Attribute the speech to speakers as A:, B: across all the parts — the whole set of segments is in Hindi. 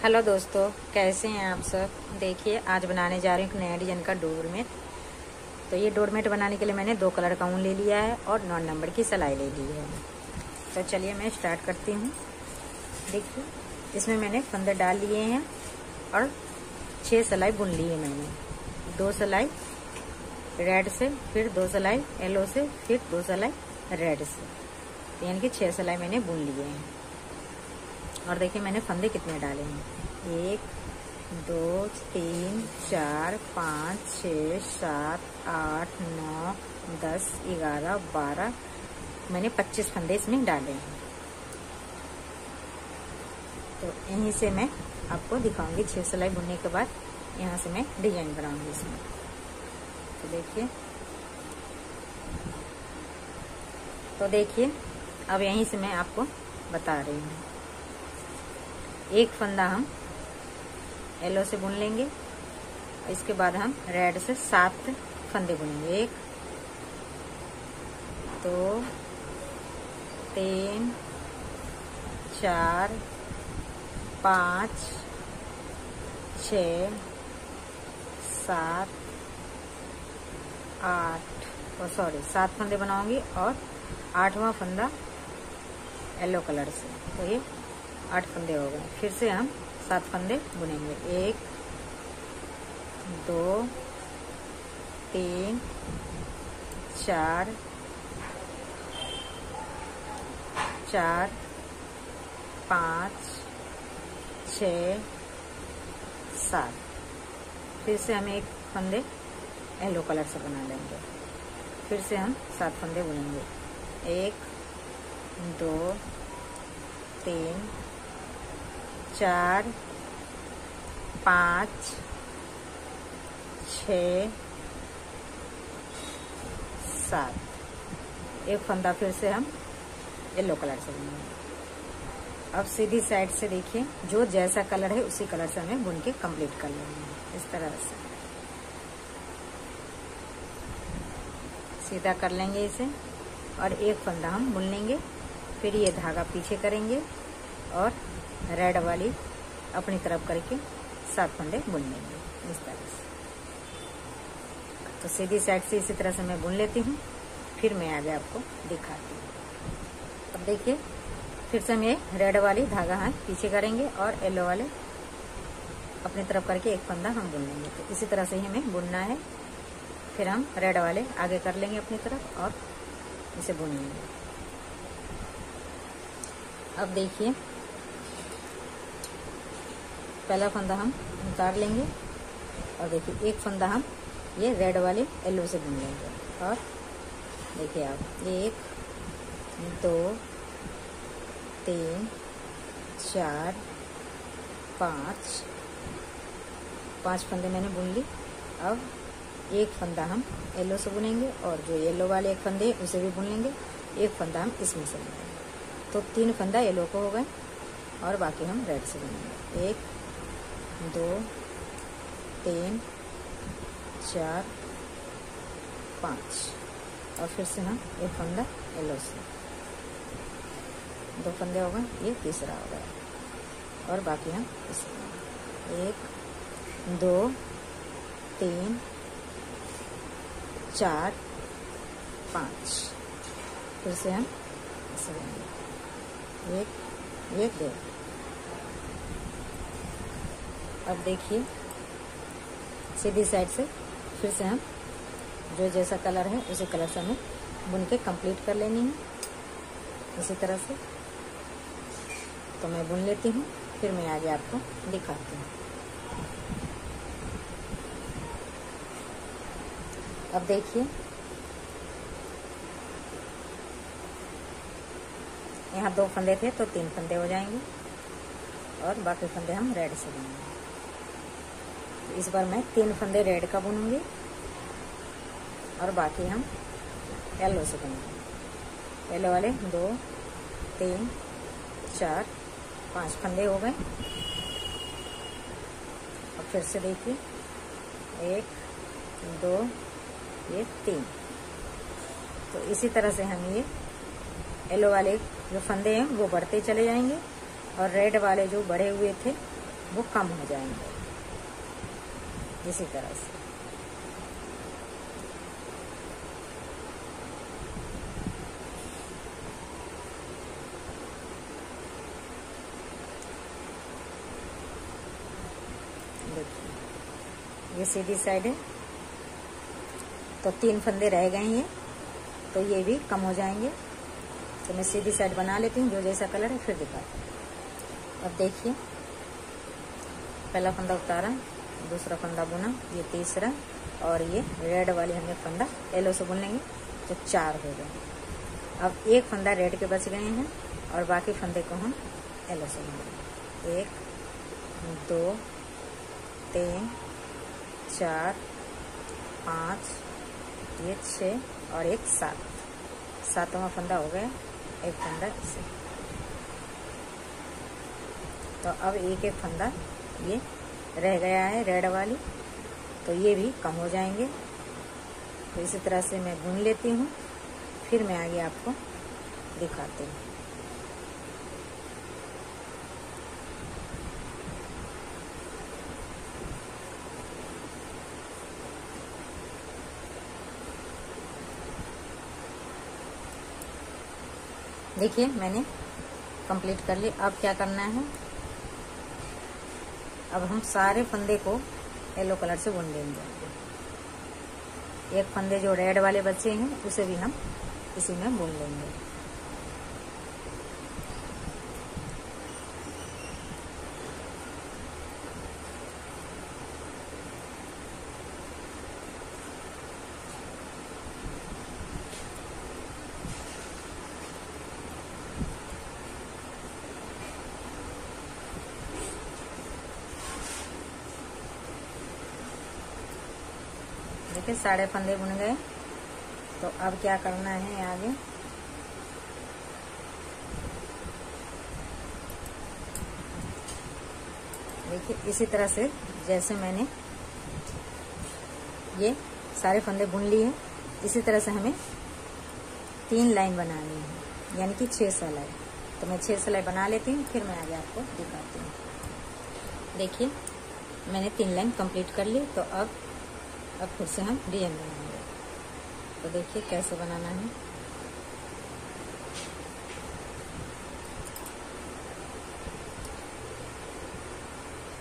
A: हेलो दोस्तों, कैसे हैं आप सब। देखिए, आज बनाने जा रही हूँ एक नया डिजाइन का डोरमेट। तो ये डोरमेट बनाने के लिए मैंने 2 कलर का ऊन ले लिया है और 9 नंबर की सिलाई ले ली है। तो चलिए मैं स्टार्ट करती हूँ। देखिए, इसमें मैंने फंदे डाल लिए हैं और 6 सिलाई बुन ली है मैंने। 2 सिलाई रेड से, फिर 2 सिलाई येलो से, फिर 2 सिलाई रेड से, यानी कि 6 सिलाई मैंने बुन लिए हैं। और देखिए मैंने फंदे कितने डाले हैं। 1 2 3 4 5 6 7 8 9 10 11 12, मैंने 25 फंदे इसमें डाले हैं। तो यहीं से मैं आपको दिखाऊंगी। 6 सिलाई बुनने के बाद यहाँ से मैं डिजाइन बनाऊंगी इसमें। तो देखिए अब यहीं से मैं आपको बता रही हूँ। एक फंदा हम येलो से बुन लेंगे, इसके बाद हम रेड से 7 फंदे बुनेंगे। 1 2 3 4 5 6 7 7 फंदे बनाऊंगी और 8वां फंदा येलो कलर से। तो ये 8 फंदे हो गए। फिर से हम 7 फंदे बुनेंगे। 1 2 3 4 5 6 7। फिर से हम 1 फंदे येलो कलर से बना लेंगे। फिर से हम 7 फंदे बुनेंगे। 1 2 3 4 5 6 7। 1 फंदा फिर से हम येलो कलर से बुनेंगे। अब सीधी साइड से देखिए, जो जैसा कलर है उसी कलर से हमें बुन के कंप्लीट कर लेंगे। इस तरह से सीधा कर लेंगे इसे और 1 फंदा हम बुन लेंगे। फिर ये धागा पीछे करेंगे और रेड वाली अपनी तरफ करके 7 फंदे बुन लेंगे इस तरह से। तो सीधी साइड से इसी तरह से मैं बुन लेती हूँ, फिर मैं आगे आपको दिखाती हूँ। अब देखिए, फिर से हम ये रेड वाली धागा हम पीछे करेंगे और येलो वाले अपनी तरफ करके 1 फंदा हम बुन लेंगे। तो इसी तरह से ही हमें बुनना है। फिर हम रेड वाले आगे कर लेंगे अपनी तरफ और इसे बुन लेंगे। अब देखिए, पहला फंदा हम उतार लेंगे और देखिए 1 फंदा हम ये रेड वाले येलो से बुन लेंगे। और देखिए आप 1 2 3 4 5 फंदे मैंने बुन ली। अब 1 फंदा हम येलो से बुनेंगे और जो येलो वाले 1 फंदे उसे भी बुन लेंगे। 1 फंदा हम इसमें से बुनेंगे। तो 3 फंदा येलो को हो गए और बाकी हम रेड से बुनेंगे। 1 2 3 4 5 और फिर से हम 1 फंदा येलो से। 2 फंदे हो गए, ये तीसरा हो गया और बाकी हम इसमें 1 2 3 4 5। फिर से हम इसे बुनेंगे। 1 2। अब देखिए, सीधी साइड से फिर से हम जो जैसा कलर है उसी कलर से हमें बुन के कंप्लीट कर लेनी है इसी तरह से। तो मैं बुन लेती हूँ, फिर मैं आगे आपको दिखाती हूँ। अब देखिए, यहाँ 2 फंदे थे तो 3 फंदे हो जाएंगे और बाकी फंदे हम रेड से बुनेंगे। तो इस बार मैं 3 फंदे रेड का बुनूंगी और बाकी हम येलो से बुनेंगे। येलो वाले 2 3 4 5 फंदे हो गए। और फिर से देखिए 1 2 ये 3। तो इसी तरह से हम ये येलो वाले जो फंदे हैं वो बढ़ते चले जाएंगे और रेड वाले जो बढ़े हुए थे वो कम हो जाएंगे इसी तरह से। देखिए ये सीधी साइड है, तो 3 फंदे रह गए हैं, तो ये भी कम हो जाएंगे। तो मैं सीधी साइड बना लेती हूँ, जो जैसा कलर है फिर दिखाती हूँ। अब देखिए पहला फंदा उतारा, दूसरा फंदा बुना, ये तीसरा, और ये रेड वाली हमने फंदा येलो से बुन लेंगे, तो 4 हो गए। अब एक फंदा रेड के बच गए हैं और बाकी फंदे को हम येलो से बुनेंगे। 1 2 3 4 5, ये 6 और एक 7, 7वां फंदा हो गया, एक फंदा इसे। तो अब एक एक फंदा ये रह गया है रेड वाली, तो ये भी कम हो जाएंगे। तो इसी तरह से मैं बुन लेती हूँ, फिर मैं आगे आपको दिखाती हूँ। देखिए मैंने कंप्लीट कर ली। अब क्या करना है, अब हम सारे फंदे को येलो कलर से बुन लेंगे। एक फंदे जो रेड वाले बचे हैं उसे भी हम इसी में बुन लेंगे। देखिए सारे फंदे बुन गए। तो अब क्या करना है आगे, देखिए इसी तरह से जैसे मैंने ये सारे फंदे बुन लिए हैं, इसी तरह से हमें 3 लाइन बनानी है, यानी कि 6 सिलाई। तो मैं 6 सिलाई बना लेती हूँ, फिर मैं आगे आपको दिखाती हूँ। देखिए मैंने 3 लाइन कंप्लीट कर ली। तो अब फिर से हम डिजाइन बनाएंगे। तो देखिए कैसे बनाना है।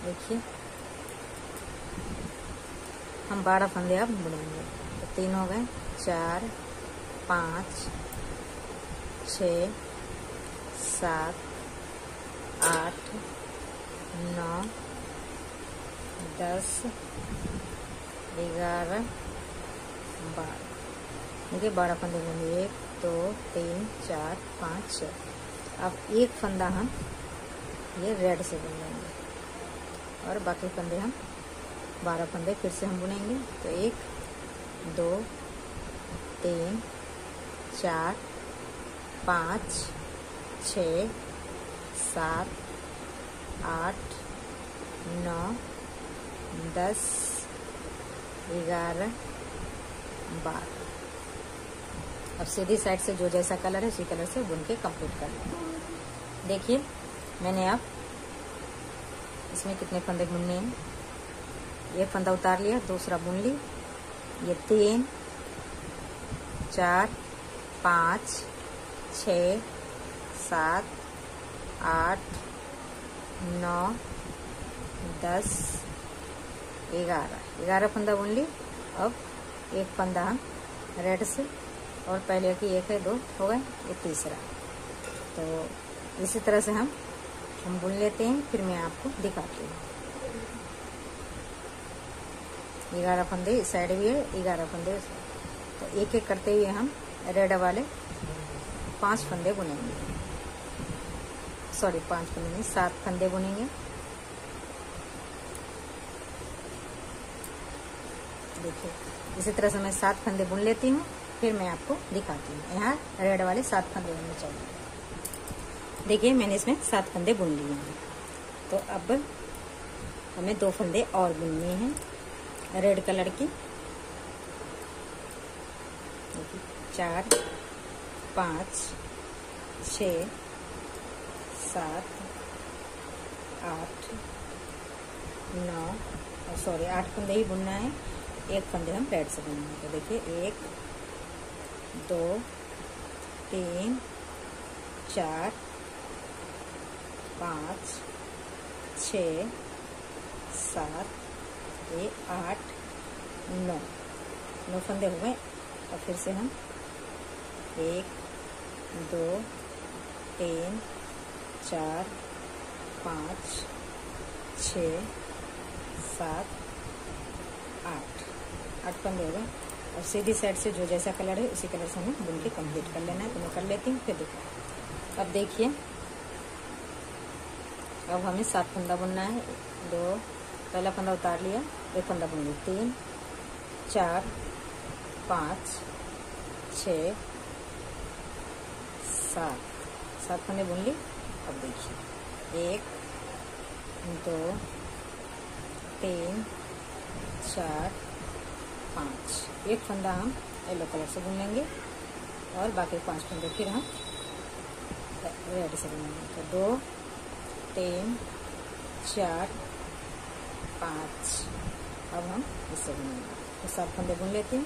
A: देखिए हम 12 फंदे अब बुनेंगे। तो 3 हो गए, 4 5 6 7 8 9 10 11 12। देखिए 12 फंदे बुनेंगे, 1 2 3 4 5 6। अब एक फंदा हम ये रेड से बुन लेंगे और बाकी फंदे हम 12 फंदे फिर से हम बुनेंगे। तो 1 2 3 4 5 6 7 8 9 10 11 12। अब सीधी साइड से जो जैसा कलर है उसी कलर से बुन के कंप्लीट कर लें। देखिए मैंने अब इसमें कितने फंदे बुनने हैं, एक फंदा उतार लिया, दूसरा बुन ली, ये 3 4 5 6 7 8 9 10 11 फंदा बुन ली। अब एक फंदा हम रेड से, और पहले की 1 है 2 हो गए, ये तीसरा। तो इसी तरह से हम बुन लेते हैं, फिर मैं आपको दिखाती हूँ। 11 फंदे इस साइड भी है, 11 फंदे उस साइड। तो एक एक करते हुए हम रेड वाले 5 फंदे बुनेंगे, सॉरी 5 फंदे नहीं 7 फंदे बुनेंगे। देखिए इसी तरह से मैं 7 फंदे बुन लेती हूँ, फिर मैं आपको दिखाती हूँ। यहाँ रेड वाले 7 फंदे होने चाहिए। देखिए मैंने इसमें 7 फंदे बुन लिए हैं। तो अब हमें 2 फंदे और बुनने हैं रेड कलर की। देखिए 4 5 6 7 8 9 सॉरी 8 फंदे ही बुनना है, एक फंदे हम रेड से बुनेंगे। तो देखिए 1 2 3 4 5 6 7 ये 8 9 फंदे हो गए। और फिर से हम 1 2 3 4 5 6 7 8 फंदे हो गए। और सीधी साइड से जो जैसा कलर है उसी कलर से हमें बुन के कंप्लीट कर लेना है। तो मैं कर लेती हूँ, फिर देखो। अब देखिए अब हमें 7 फंदा बुनना है। 2 पहला फंदा उतार लिया, एक फंदा बुन लिया, 3 4 5 6 7 फंदे बुन ली। अब देखिए 1 2 3 4 5 एक फंदा हम येलो कलर से बुन लेंगे और बाकी 5 फंदे फिर हम रेड से बुनेंगे। तो 2 3 4 5 अब हम इससे बुनेंगे। तो 7 फंदे बुन लेती हूँ,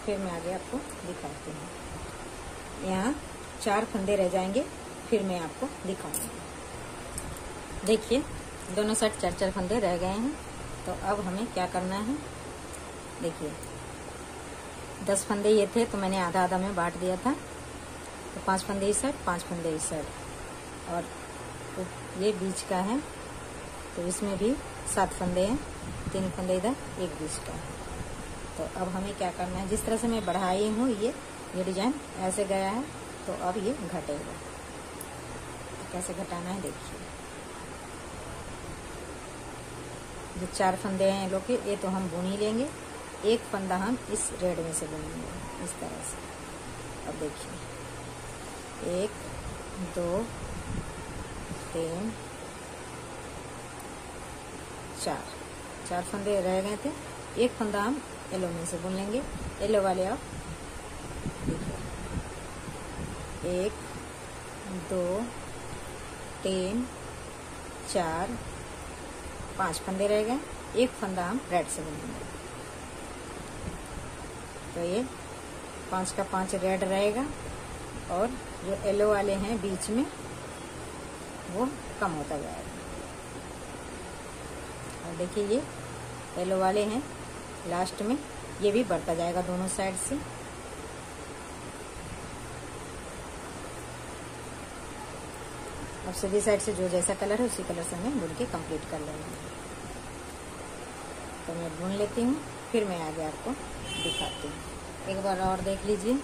A: फिर मैं आगे आपको दिखाती हूँ। यहाँ 4 फंदे रह जाएंगे, फिर मैं आपको दिखाऊंगी। देखिए दोनों साइड 4 फंदे रह गए हैं। तो अब हमें क्या करना है, देखिए 10 फंदे ये थे तो मैंने आधा आधा में बांट दिया था। तो 5 फंदे इस साइड 5 फंदे इस साइड, और ये बीच का है तो इसमें भी 7 फंदे हैं, 3 फंदे इधर, एक बीच का है। तो अब हमें क्या करना है, जिस तरह से मैं बढ़ाई हूँ ये डिजाइन ऐसे गया है, तो अब ये घटेगा। तो कैसे घटाना है देखिए। जो 4 फंदे हैं लोग के, ये तो हम बुन ही लेंगे। एक फंदा हम इस रेड में से बुनेंगे इस तरह से। अब देखिए 1 2 3 4 फंदे रह गए थे, एक फंदा हम येलो में से बुन लेंगे। येलो वाले आप देखिए 1 2 3 4 5 फंदे रह गए, एक फंदा हम रेड से बुनेंगे। तो ये 5 का 5 रेड रहेगा, और जो येलो वाले हैं बीच में वो कम होता जाएगा। और देखिए ये येलो वाले हैं लास्ट में, ये भी बढ़ता जाएगा दोनों साइड से। अब सीधी साइड से जो जैसा कलर है उसी कलर से हमें बुन के कंप्लीट कर लेंगे। तो मैं बुन लेती हूँ, फिर मैं आगे आपको दिखाती हूँ। एक बार और देख लीजिए,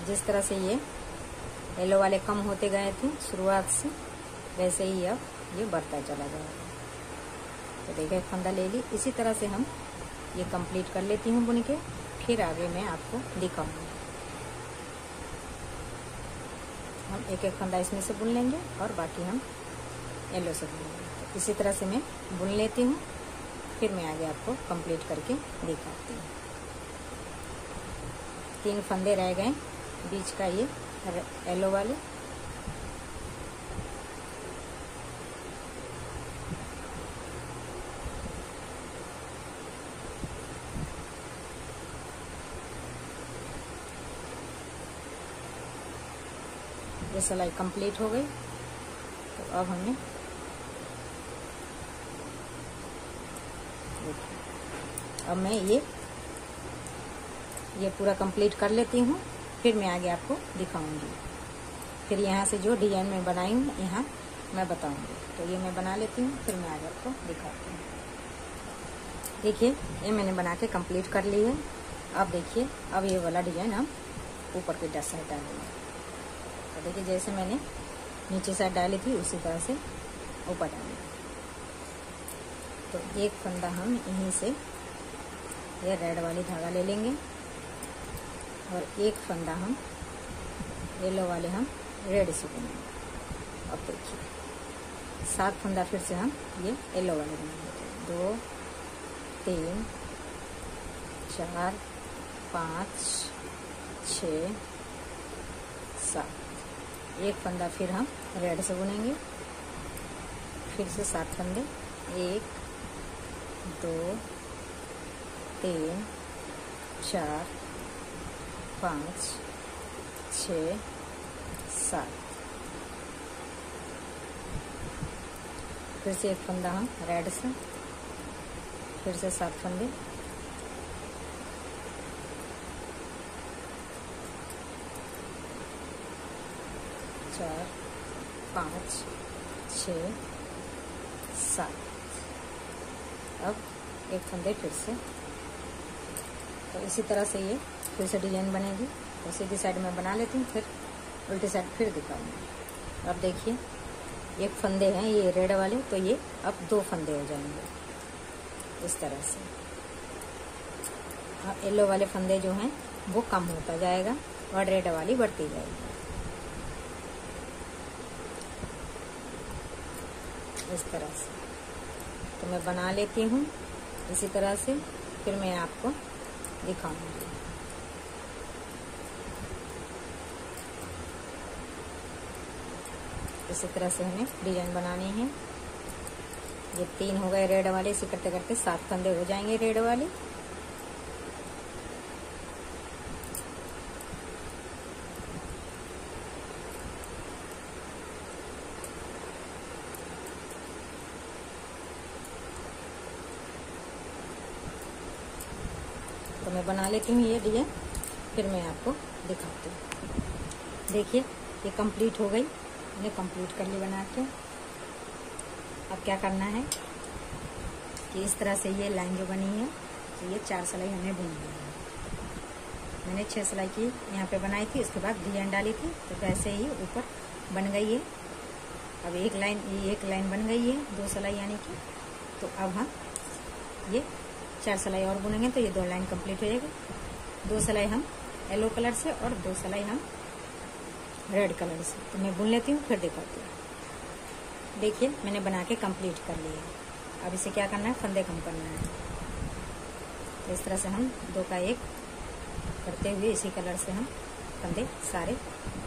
A: जिस तरह से ये येलो वाले कम होते गए थे शुरुआत से, वैसे ही अब ये बढ़ता चला जाएगा। तो देखिए एक फंदा ले ली, इसी तरह से हम ये कंप्लीट कर लेती हूँ बुन के, फिर आगे मैं आपको दिखाऊंगी। हम एक एक फंदा इसमें से बुन लेंगे और बाकी हम येलो से बुनेंगे। तो इसी तरह से मैं बुन लेती हूँ, फिर मैं आगे आपको कंप्लीट करके दिखाती हूँ। 3 फंदे रह गए बीच का, ये येलो वाले। ये सिलाई कंप्लीट हो गई। तो अब हमें देखिए, अब मैं ये पूरा कंप्लीट कर लेती हूँ, फिर मैं आगे आपको दिखाऊंगी। फिर यहाँ से जो डिजाइन में बनाई हूँ यहाँ मैं बताऊंगी। तो ये मैं बना लेती हूँ, फिर मैं आगे आपको दिखाती हूँ। देखिए ये मैंने बना के कंप्लीट कर ली है। अब देखिए अब ये वाला डिजाइन हम ऊपर की साइड डालेंगे। तो देखिए जैसे मैंने नीचे साइड डाली थी उसी तरह से ऊपर डालेंगे। तो एक फंदा हम यहीं से ये रेड वाली धागा ले लेंगे, और एक फंदा हम येलो वाले हम रेड से बुनेंगे। अब देखिए 7 फंदा फिर से हम ये येलो वाले बुनेंगे। 2 3 4 5 6 7 एक फंदा फिर हम रेड से बुनेंगे, फिर से 7 फंदे, 1 2 3 4 5 6 7, फिर से एक फंदा हम रेड से, फिर से 7 फंदे, 4 5 6 7। अब एक फंदे फिर से, तो इसी तरह से ये फिर से डिजाइन बनेगी। तो सीधी साइड में बना लेती हूँ, फिर उल्टी साइड फिर दिखाऊंगी। अब देखिए एक फंदे हैं ये रेड वाले, तो ये अब 2 फंदे हो जाएंगे इस तरह से। अब येलो वाले फंदे जो हैं वो कम होता जाएगा और रेड वाली बढ़ती जाएगी इस तरह से। तो मैं बना लेती हूँ इसी तरह से, फिर मैं आपको दिखाऊंगी। इसी तरह से हमें डिजाइन बनानी है। ये 3 हो गए रेड वाले, इसी करते करते 7 फंदे हो जाएंगे रेड वाले। तो मैं बना लेती हूँ ये डिजाइन, फिर मैं आपको दिखाती हूँ। देखिए ये कंप्लीट हो गई, मैंने कंप्लीट कर ली बना के। अब क्या करना है कि इस तरह से ये लाइन जो बनी है, तो ये 4 सिलाई हमने बुनी है। मैंने 6 सिलाई की यहाँ पे बनाई थी, उसके बाद डिजाइन डाली थी, तो वैसे ही ऊपर बन गई है। अब एक लाइन बन गई है 2 सिलाई यानी कि। तो अब हम ये 4 सिलाई और बुनेंगे, तो ये 2 लाइन कंप्लीट हो जाएगी। 2 सिलाई हम येलो कलर से और 2 सिलाई हम रेड कलर से। तो मैं बुन लेती हूँ, फिर दिखाती हूँ। देखिए मैंने बना के कंप्लीट कर लिया। अब इसे क्या करना है, फंदे कम करना है। तो इस तरह से हम 2 का 1 करते हुए इसी कलर से हम फंदे सारे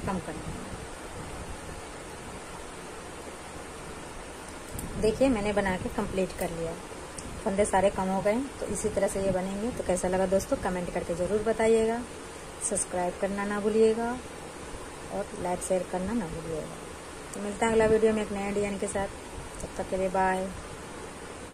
A: कम करने हैं। देखिए मैंने बना के कंप्लीट कर लिया, फंदे सारे कम हो गए। तो इसी तरह से ये बनेंगे। तो कैसा लगा दोस्तों कमेंट करके ज़रूर बताइएगा। सब्सक्राइब करना ना भूलिएगा और लाइक शेयर करना ना भूलिएगा। तो मिलता है अगला वीडियो में एक नए डिजाइन के साथ। तब तक के लिए बाय।